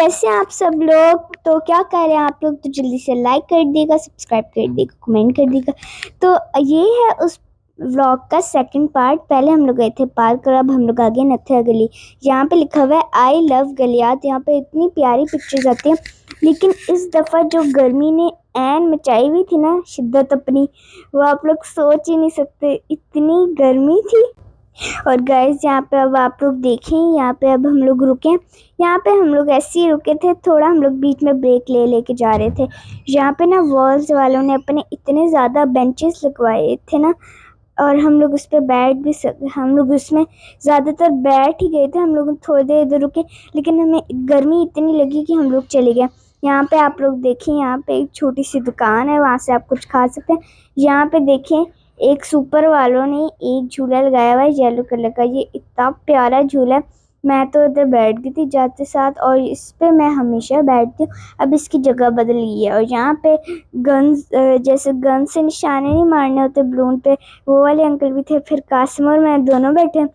कैसे हैं आप सब लोग। तो क्या कर रहे हैं आप लोग, तो जल्दी से लाइक कर देगा, सब्सक्राइब कर देगा, कमेंट कर देगा। तो ये है उस व्लॉग का सेकंड पार्ट। पहले हम लोग गए थे पार्क और अब हम लोग आ गए नथुरा गली। यहाँ पे लिखा हुआ है आई लव गलियात। यहाँ पे इतनी प्यारी पिक्चर्स आती हैं, लेकिन इस दफ़ा जो गर्मी ने ऐन मचाई हुई थी ना, शिद्दत अपनी, वो आप लोग सोच ही नहीं सकते, इतनी गर्मी थी। और गाइस यहाँ पे अब आप लोग देखें, यहाँ पे अब हम लोग रुके। यहाँ पे हम लोग ऐसे ही रुके थे, थोड़ा हम लोग बीच में ब्रेक लेके जा रहे थे। यहाँ पे ना वॉल्स वालों ने अपने इतने ज़्यादा बेंचेस लगवाए थे ना, और हम लोग उस पर बैठ भी हम लोग उसमें ज़्यादातर बैठ ही गए थे। हम लोग थोड़ी देर इधर रुके, लेकिन हमें गर्मी इतनी लगी कि हम लोग चले गए। यहाँ पे आप लोग देखें, यहाँ पे एक छोटी सी दुकान है, वहाँ से आप कुछ खा सकते हैं। यहाँ पे देखें, एक सुपर वालों ने एक झूला लगाया हुआ है येलो कलर का। ये इतना प्यारा झूला है, मैं तो इधर बैठ गई थी जाते साथ, और इस पे मैं हमेशा बैठती हूँ। अब इसकी जगह बदल ली है, और यहाँ पे गन्स, जैसे गन से निशाने नहीं मारने होते बलून पे, वो वाले अंकल भी थे। फिर कासिम और मैं दोनों बैठे।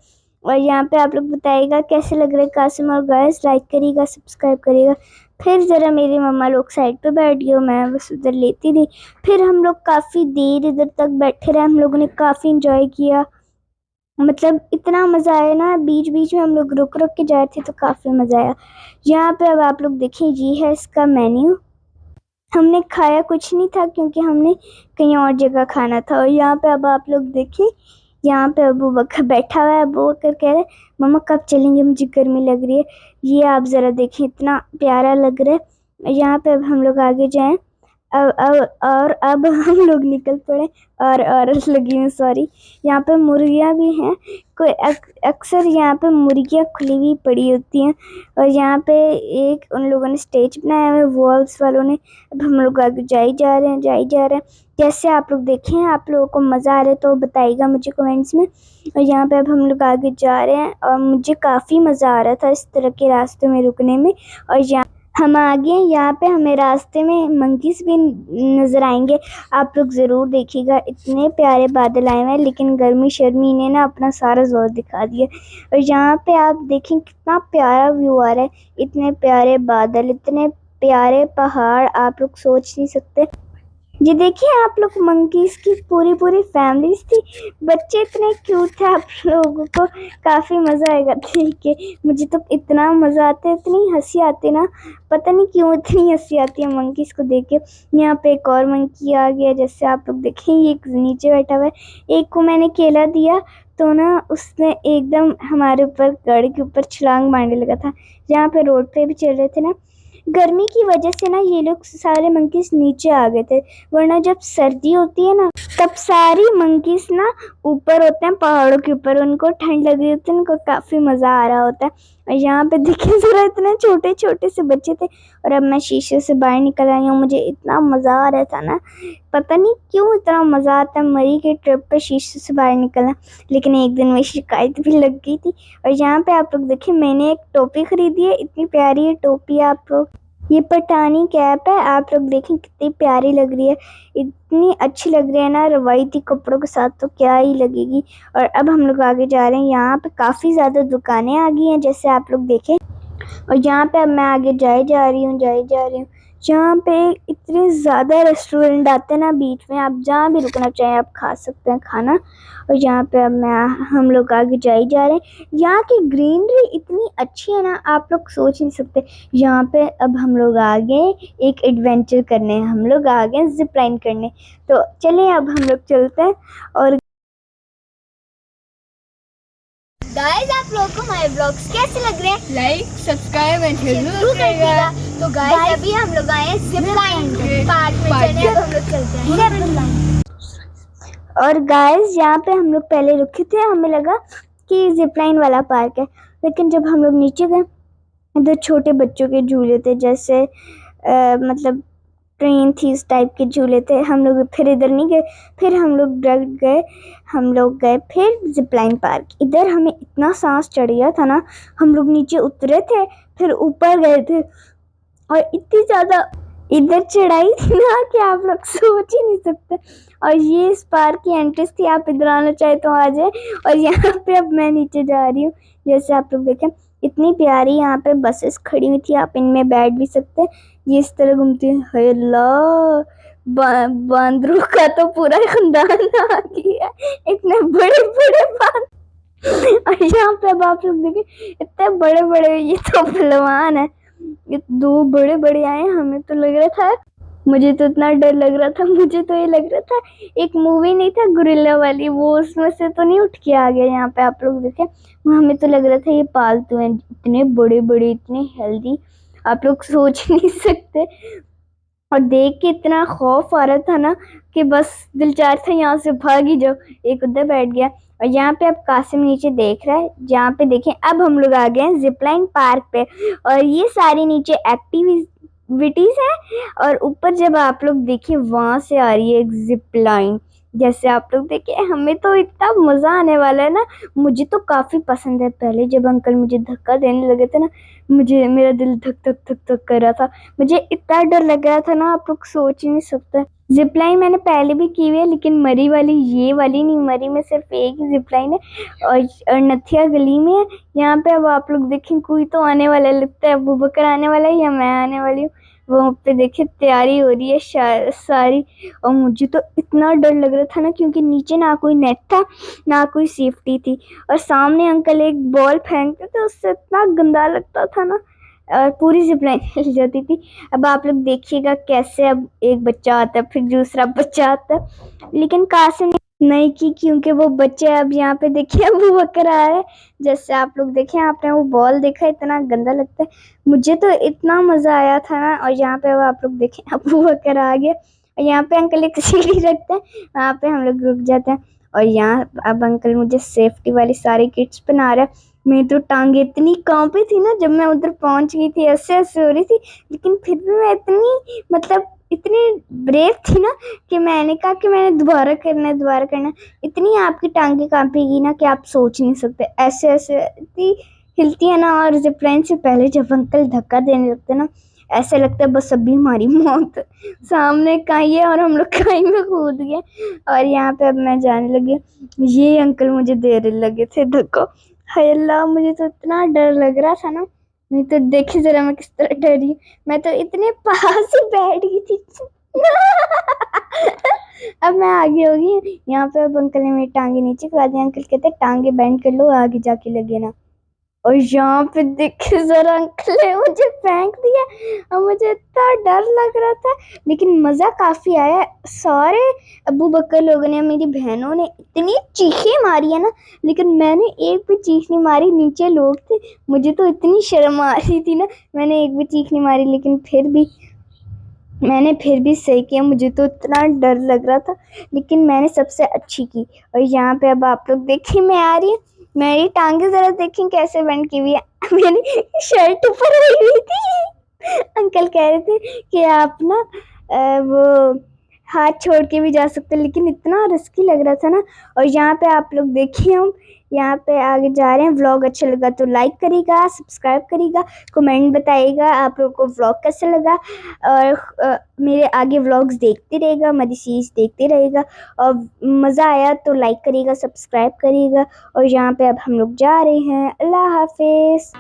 और यहाँ पे आप लोग बताइएगा कैसे लग रहे हैं कासिम और गाइस, लाइक करिएगा, सब्सक्राइब करिएगा। फिर ज़रा मेरी मम्मा लोग साइड पे बैठ गए, मैं बस उधर लेती रही। फिर हम लोग काफ़ी देर इधर तक बैठे रहे, हम लोगों ने काफ़ी इंजॉय किया। मतलब इतना मज़ा आया ना, बीच बीच में हम लोग रुक रुक के जा रहे थे, तो काफ़ी मज़ा आया। यहाँ पे अब आप लोग देखें, ये है इसका मेन्यू। हमने खाया कुछ नहीं था क्योंकि हमने कहीं और जगह खाना था। और यहाँ पे अब आप लोग देखें, यहाँ पे अबू बकर बैठा हुआ है। अबू बकर कह रहे मम्मा कब चलेंगे, मुझे गर्मी लग रही है। ये आप ज़रा देखें, इतना प्यारा लग रहा है। यहाँ पे अब हम लोग आगे जाएं। अब हम लोग निकल पड़े। और लगी हूँ, सॉरी। यहाँ पे मुर्गियाँ भी हैं। कोई अक्सर यहाँ पे मुर्गियाँ खुली हुई पड़ी होती हैं। और यहाँ पे एक उन लोगों ने स्टेज बनाया हुआ है, वॉल्स वालों ने। अब हम लोग आगे जाई जा रहे हैं। जैसे आप लोग देखें, आप लोगों को मज़ा आ रहा है तो बताइएगा मुझे कमेंट्स में। और यहाँ पे अब हम लोग आगे जा रहे हैं, और मुझे काफ़ी मज़ा आ रहा था इस तरह के रास्ते में रुकने में। और यहाँ हम आगे हैं, यहाँ पे हमें रास्ते में मंकीज भी नज़र आएंगे। आप लोग ज़रूर देखिएगा, इतने प्यारे बादल आए हुए हैं, लेकिन गर्मी शर्मी ने ना अपना सारा जोर दिखा दिया। और यहाँ पे आप देखें कितना प्यारा व्यू आ रहा है, इतने प्यारे बादल, इतने प्यारे पहाड़, आप लोग सोच नहीं सकते। ये देखिए आप लोग, मंकीज की पूरी फैमिलीज थी, बच्चे इतने क्यूट थे। आप लोगों को काफ़ी मज़ा आएगा देख के। मुझे तो इतना मज़ा आता है, इतनी हंसी आती है ना, पता नहीं क्यों इतनी हंसी आती है मंकीज को देख के। यहाँ पे एक और मंकी आ गया, जैसे आप लोग देखें, ये नीचे बैठा हुआ है। एक को मैंने केला दिया तो ना उसने एकदम हमारे ऊपर, गाड़ी के ऊपर छलांग मारने लगा था। यहाँ पे रोड पे भी चल रहे थे ना, गर्मी की वजह से ना ये लोग सारे मंकीज नीचे आ गए थे, वरना जब सर्दी होती है ना, तब सारी मंकीज ना ऊपर होते हैं पहाड़ों के ऊपर, उनको ठंड लग रही होती है, उनको काफ़ी मज़ा आ रहा होता है। और यहाँ पे देखिए ज़रा, इतने छोटे छोटे से बच्चे थे। और अब मैं शीशे से बाहर निकल आई हूँ, मुझे इतना मज़ा आ रहा था ना, पता नहीं क्यों इतना मज़ा आता है मरी के ट्रिप पे शीशे से बाहर निकलना। लेकिन एक दिन मेरी शिकायत भी लग गई थी। और यहाँ पे आप लोग देखिए, मैंने एक टोपी खरीदी है, इतनी प्यारी है टोपी। आप लोग, ये पठानी कैप है, आप लोग देखें कितनी प्यारी लग रही है, इतनी अच्छी लग रही है ना, रवायती कपड़ों के साथ तो क्या ही लगेगी। और अब हम लोग आगे जा रहे हैं, यहाँ पे काफ़ी ज़्यादा दुकानें आ गई हैं, जैसे आप लोग देखें। और यहाँ पे अब मैं आगे जा रही हूँ। यहाँ पे इतने ज़्यादा रेस्टोरेंट आते हैं ना बीच में, आप जहाँ भी रुकना चाहें आप खा सकते हैं खाना। और यहाँ पे अब हम लोग आगे जा रहे हैं। यहाँ की ग्रीनरी इतनी अच्छी है ना, आप लोग सोच नहीं सकते। यहाँ पे अब हम लोग आगे एक एडवेंचर करने, हम लोग आगे जिप लाइन करने। तो चलिए अब हम लोग चलते हैं। और गाइस, आप लोगों को हमारे ब्लॉग्स कैसे लग रहे हैं, लाइक सब्सक्राइब एंड जरूर करिएगा। तो गाइस अभी हम लोग आए हैं जिप लाइन पार्क में चलने, अब हम लोग चलते हैं जिप लाइन। और गाइस यहाँ पे हम लोग पहले रुके थे, हमें लगा कि जिप लाइन वाला पार्क है, लेकिन जब हम लोग नीचे गए, इधर छोटे बच्चों के झूले थे, जैसे मतलब ट्रेन थी, इस टाइप के झूले थे। हम लोग फिर इधर नहीं गए, फिर हम लोग गए फिर जिपलाइन पार्क। इधर हमें इतना सांस चढ़ गया था ना, हम लोग नीचे उतरे थे, फिर ऊपर गए थे, और इतनी ज़्यादा इधर चढ़ाई थी ना कि आप लोग सोच ही नहीं सकते। और ये इस पार्क की एंट्रेंस थी, आप इधर आना चाहे तो आ जाए। और यहाँ पे अब मैं नीचे जा रही हूँ, जैसे आप लोग देखें। इतनी प्यारी यहाँ पे बसेस खड़ी हुई थी, आप इनमें बैठ भी सकते हैं। ये इस तरह घूमती है। हाय अल्लाह, बांदरों का तो पूरा खानदान आ गया, इतने बड़े बड़े बांदर। और यहाँ पे अब आप लोग देखिए इतने बड़े बड़े, ये तो पहलवान है, ये दो बड़े बड़े आए। हमें तो लग रहा था, मुझे तो इतना डर लग रहा था, मुझे तो ये लग रहा था एक मूवी नहीं था गोरिल्ला वाली, वो उसमें से तो नहीं उठ के आ गया। यहाँ पे आप लोग देखें, हमें तो लग रहा था ये पालतू हैं, इतने बड़े बड़े, इतने हेल्दी, आप लोग सोच नहीं सकते। और देख के इतना खौफ आ रहा था ना कि बस दिल चाह रहा था यहाँ से भाग ही जाओ। एक उधर बैठ गया। और यहाँ पे अब कासिम नीचे देख रहा है, जहाँ पे देखें अब हम लोग आ गए हैं जिपलाइन पार्क पे, और ये सारी नीचे एक्टिविटीज है। और ऊपर जब आप लोग देखिए वहां से आ रही है एक जिपलाइन, जैसे आप लोग देखिए, हमें तो इतना मजा आने वाला है ना। मुझे तो काफी पसंद है। पहले जब अंकल मुझे धक्का देने लगे थे ना, मुझे मेरा दिल धक धक धक धक कर रहा था, मुझे इतना डर लग रहा था ना, आप लोग सोच ही नहीं सकते। जिपलाइन मैंने पहले भी की हुई है, लेकिन मरी वाली, ये वाली नहीं, मरी में सिर्फ एक ही जिपलाइन है, और नथिया गली में है। यहाँ पे अब आप लोग देखें कोई तो आने वाला है, लगता है अबू बकर आने वाला है या मैं आने वाली हूँ। वहाँ पे देखिए तैयारी हो रही है सारी। और मुझे तो इतना डर लग रहा था ना, क्योंकि नीचे ना कोई नेट था ना कोई सेफ्टी थी, और सामने अंकल एक बॉल फेंकते थे, उससे इतना गंदा लगता था ना, और पूरी जिपलाइन हिल जाती थी। अब आप लोग देखिएगा कैसे अब एक बच्चा आता है, फिर दूसरा बच्चा आता है, लेकिन कासिम नहीं की, क्योंकि वो बच्चे अब यहाँ पे देखिए अबू बकर आ रहे हैं। जैसे आप लोग देखें, आपने वो बॉल देखा, इतना गंदा लगता है, मुझे तो इतना मजा आया था ना। और यहाँ पे अब आप लोग देखें अबू बकर आ गया, और यहाँ पे अंकल एक सीढ़ी रखते हैं, वहाँ पे हम लोग रुक जाते हैं। और यहाँ अब अंकल मुझे सेफ्टी वाली सारी किट्स पहना रहा है। मेरी तो टांगे इतनी कांपी थी ना, जब मैं उधर पहुंच गई थी, ऐसे ऐसे हो रही थी, लेकिन फिर भी मैं इतनी ब्रेव थी ना, कि मैंने कहा कि मैंने दोबारा करना है, दोबारा करना है। इतनी आपकी टांगे कांपेगी ना कि आप सोच नहीं सकते, ऐसे ऐसे इतनी हिलती है ना। और जिपलाइन से पहले जब अंकल धक्का देने लगते ना, ऐसे लगता है बस अभी हमारी मौत सामने काई है और हम लोग काई में कूद गए। और यहाँ पे अब मैं जाने लगी, ये अंकल मुझे देने लगे थे धक्का। हाय अल्लाह, मुझे तो इतना डर लग रहा था ना, नहीं तो देखिए जरा मैं किस तरह डरी, मैं तो इतने पास ही बैठ गई थी। अब मैं आगे होगी, यहाँ पे अब अंकल ने मेरी टांगे नीचे करा दी। अंकल कहते टांगे बेंड कर लो, आगे जाके लगे ना। और यहाँ पे देखिए जरा अंकल ने मुझे फेंक दिया, और मुझे इतना डर लग रहा था, लेकिन मजा काफी आया। सारे अबू बकर लोगों ने, मेरी बहनों ने इतनी चीखें मारी है ना, लेकिन मैंने एक भी चीख नहीं मारी। नीचे लोग थे, मुझे तो इतनी शर्म आ रही थी ना, मैंने एक भी चीख नहीं मारी, लेकिन मैंने फिर भी सही किया। मुझे तो इतना डर लग रहा था, लेकिन मैंने सबसे अच्छी की। और यहाँ पे अब आप लोग देखिए, मैं आ रही हूँ, मेरी टांगे जरा देखें कैसे बेंड की हुई है। मेरी शर्ट ऊपर आई हुई थी। अंकल कह रहे थे कि आप ना वो हाथ छोड़ के भी जा सकते, लेकिन इतना रिस्की लग रहा था ना। और यहाँ पे आप लोग देखिए, हम यहाँ पे आगे जा रहे हैं। व्लॉग अच्छा लगा तो लाइक करिएगा, सब्सक्राइब करिएगा, कमेंट बताइएगा आप लोगों को व्लॉग कैसा लगा, और मेरे आगे व्लॉग्स देखते रहेगा, मेरी सीरीज देखते रहेगा। और मज़ा आया तो लाइक करिएगा, सब्सक्राइब करिएगा। और यहाँ पे अब हम लोग जा रहे हैं। अल्लाह हाफिज़।